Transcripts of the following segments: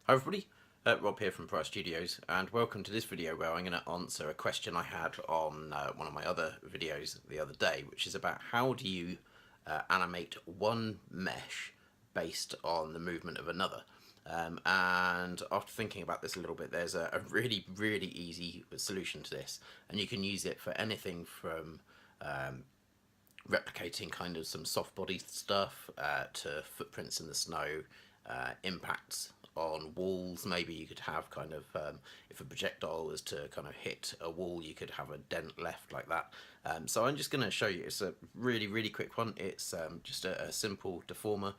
Hi everybody, Rob here from Price Studios, and welcome to this video where I'm going to answer a question I had on one of my other videos the other day, which is about how do you animate one mesh based on the movement of another. And after thinking about this a little bit, there's a really easy solution to this, and you can use it for anything from replicating kind of some soft body stuff to footprints in the snow, impacts on walls. Maybe you could have kind of if a projectile was to kind of hit a wall, you could have a dent left like that. So I'm just going to show you. It's a really quick one. It's just a simple deformer,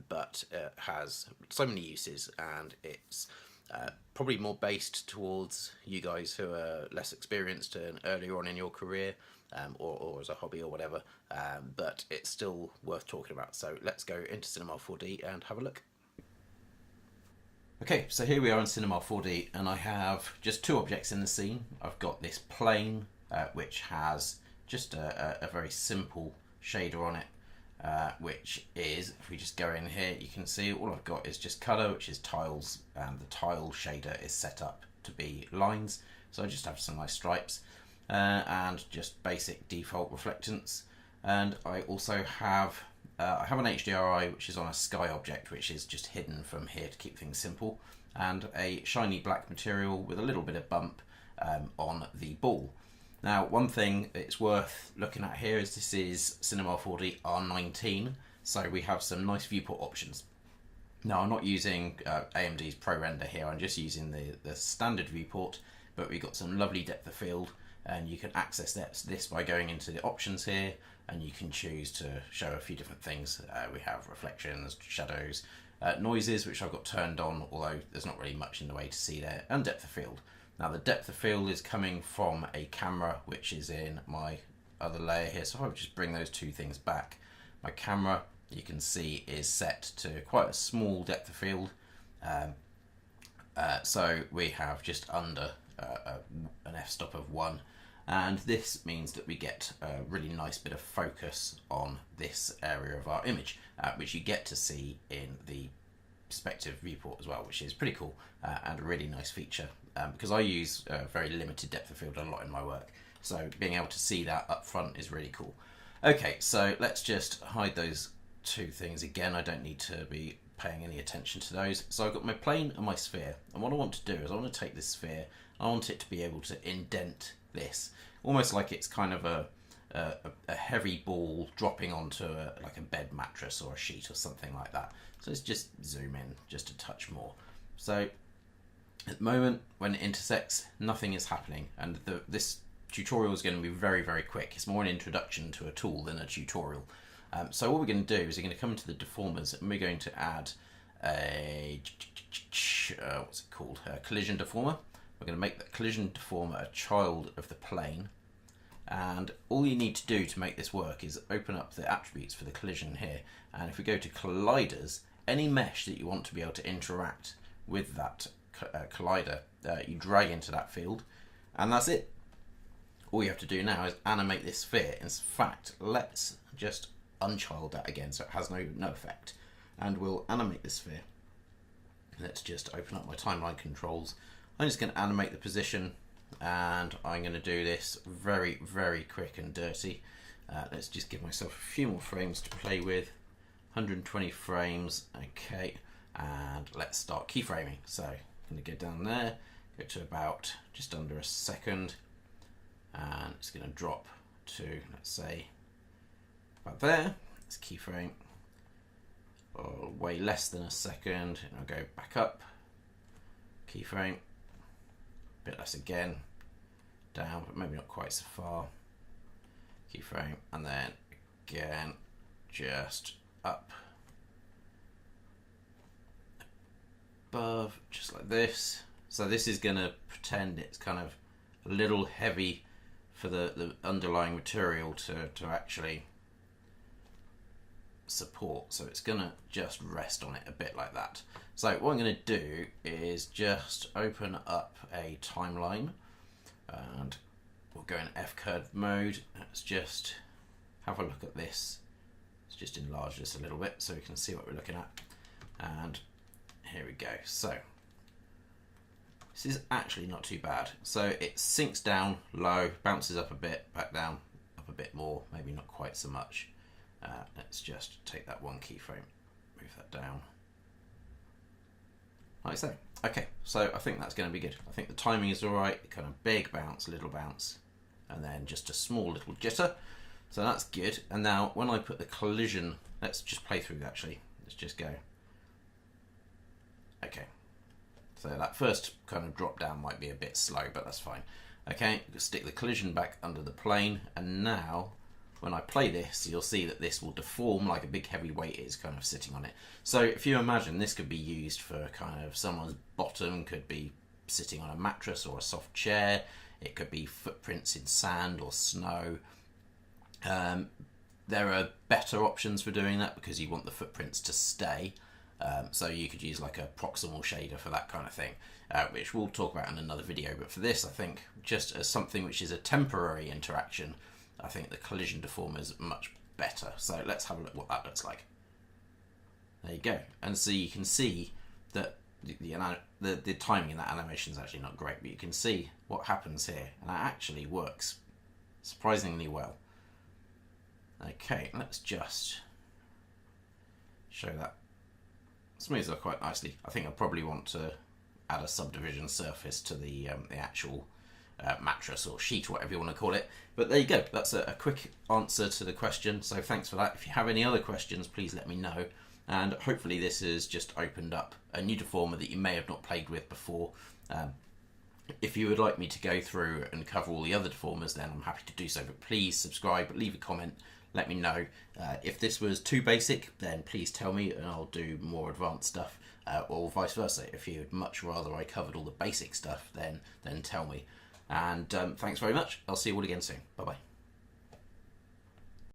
but it has so many uses, and it's probably more based towards you guys who are less experienced and earlier on in your career, or as a hobby or whatever, but it's still worth talking about. So let's go into Cinema 4D and have a look. Okay, so here we are in Cinema 4D, and I have just two objects in the scene. I've got this plane, which has just a very simple shader on it, which is, if we just go in here, you can see all I've got is just colour, which is tiles, and the tile shader is set up to be lines. So I just have some nice stripes, and just basic default reflectance. And I also have I have an HDRI which is on a sky object, which is just hidden from here to keep things simple, and a shiny black material with a little bit of bump on the ball. Now, one thing it's worth looking at here is this is Cinema 4D R19, so we have some nice viewport options. Now, I'm not using AMD's Pro Render here, I'm just using the standard viewport, but we've got some lovely depth of field, and you can access this by going into the options here, and you can choose to show a few different things. We have reflections, shadows, noises, which I've got turned on, although there's not really much in the way to see there, and depth of field. Now, the depth of field is coming from a camera, which is in my other layer here, so if I would just bring those two things back, my camera, you can see, is set to quite a small depth of field, so we have just under an f-stop of 1, and this means that we get a really nice bit of focus on this area of our image, which you get to see in the perspective viewport as well, which is pretty cool, and a really nice feature, because I use very limited depth of field a lot in my work, so being able to see that up front is really cool. Okay, so let's just hide those two things again. I don't need to be paying any attention to those. So I've got my plane and my sphere, and what I want to do is I want to take this sphere, I want it to be able to indent this, almost like it's kind of a heavy ball dropping onto like a bed mattress or a sheet or something like that. So let's just zoom in just a touch more. So at the moment, when it intersects, nothing is happening, and this tutorial is going to be very quick. It's more an introduction to a tool than a tutorial. So what we're going to do is we're going to come to the deformers, and we're going to add a what's it called? A collision deformer. We're going to make the collision deformer a child of the plane, and all you need to do to make this work is open up the attributes for the collision here, and if we go to colliders, any mesh that you want to be able to interact with that collider, you drag into that field, and that's it. All you have to do now is animate this sphere. In fact, let's just unchild that again so it has no effect, and we'll animate the sphere. Let's just open up my timeline controls. I'm just going to animate the position, and I'm going to do this very quick and dirty. Let's just give myself a few more frames to play with. 120 frames, okay, and let's start keyframing. So I'm going to go down there, go to about just under a second, and it's going to drop to, let's say, about there. Let's keyframe way less than a second, and I'll go back up, keyframe, bit less again, down, but maybe not quite so far, keyframe, and then again, just up, above, just like this. So this is going to pretend it's kind of a little heavy for the underlying material to actually support, so it's going to just rest on it a bit like that. So what I'm going to do is just open up a timeline, and we'll go in F-curve mode. Let's just have a look at this. Let's just enlarge this a little bit so we can see what we're looking at, and here we go. So this is actually not too bad. So it sinks down low, bounces up a bit, back down, up a bit more, maybe not quite so much. Let's just take that one keyframe, move that down. Like so. Okay, so I think that's going to be good. I think the timing is alright, kind of big bounce, little bounce, and then just a small little jitter. So that's good. And now when I put the collision, let's just play through actually. Let's just go. Okay. So that first kind of drop down might be a bit slow, but that's fine. Okay, stick the collision back under the plane, and now when I play this, you'll see that this will deform like a big heavy weight is kind of sitting on it. So if you imagine, this could be used for kind of someone's bottom, could be sitting on a mattress or a soft chair. It could be footprints in sand or snow. There are better options for doing that because you want the footprints to stay. So you could use like a proximal shader for that kind of thing, which we'll talk about in another video. But for this, I think just as something which is a temporary interaction, I think the collision deformer is much better. So let's have a look what that looks like. There you go. And so you can see that the timing in that animation is actually not great, but you can see what happens here, and that actually works surprisingly well. Okay, let's just show that. Smooths up quite nicely. I think I probably want to add a subdivision surface to the actual mattress or sheet, or whatever you want to call it. But there you go. That's a quick answer to the question. So thanks for that. If you have any other questions, please let me know. And hopefully this has just opened up a new deformer that you may have not played with before. If you would like me to go through and cover all the other deformers, then I'm happy to do so. But please subscribe, leave a comment, let me know. If this was too basic, then please tell me and I'll do more advanced stuff, or vice versa. If you'd much rather I covered all the basic stuff, then tell me. And thanks very much. I'll see you all again soon.